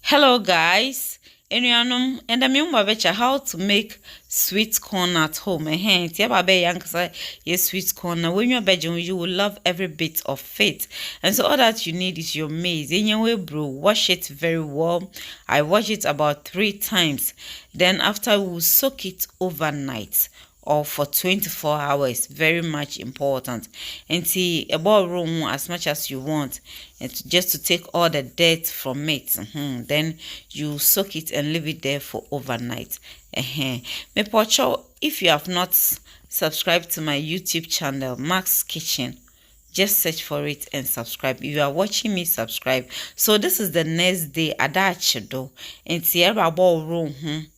Hello guys, enuanom and I'm how to make sweet corn at home. Yes, sweet corn. Now when you're bedroom, you will love every bit of it. And so all that you need is your maize. In your way, bro, wash it very well. I wash it about 3 times. Then after we'll soak it overnight or for 24 hours. Very much important. And see about room as much as you want, and just to take all the dirt from it. Then you soak it and leave it there for overnight. Me pocho, if you have not subscribed to my YouTube channel, Max Kitchen, just search for it and subscribe. If you are watching me, subscribe. So this is the next day. Adachido and see about room.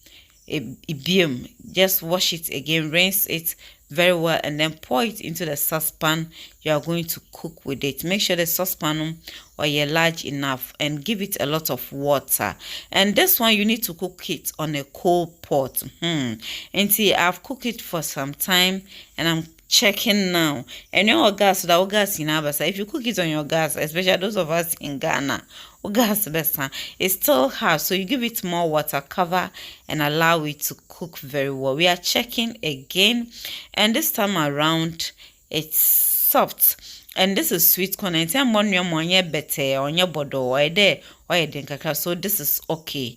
Just wash it again, rinse it very well, and then pour it into the saucepan you are going to cook with it. Make sure the saucepan or you're large enough, and give it a lot of water. And this one you need to cook it on a coal pot. And see, I've cooked it for some time and I'm checking now. And your gas, the gas in Abasa, if you cook it on your gas, especially those of us in Ghana, gas best, it's still hard. So you give it more water, cover, and allow it to cook very well. We are checking again, and this time around it's soft. And this is sweet corn. And I'm on your better on your bodo or there or kakra. So this is okay.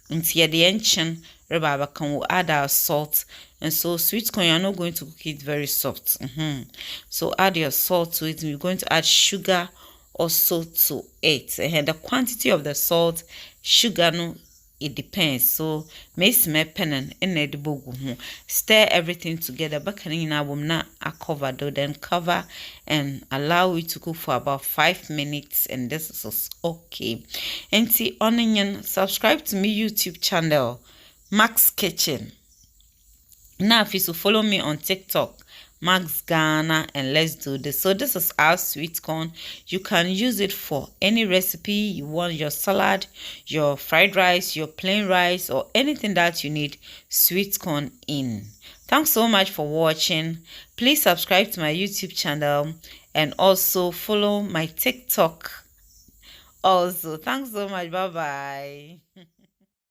Into the ancient rubber can we add our salt. And so sweet corn, you're not going to cook it very soft. So add your salt to it. We're going to add sugar also to it. And the quantity of the salt, sugar, no, it depends. So make me pen and edible. Stir everything together. Back in na cover though. Then cover and allow it to cook for about 5 minutes. And this is okay. And see, onion, subscribe to me YouTube channel, Max Kitchen. Now if you to follow me on TikTok, Max Ghana, and let's do this. So this is our sweet corn. You can use it for any recipe you want, your salad, your fried rice, your plain rice, or anything that you need sweet corn in. Thanks so much for watching. Please subscribe to my YouTube channel and also follow my TikTok also. Thanks so much. Bye bye.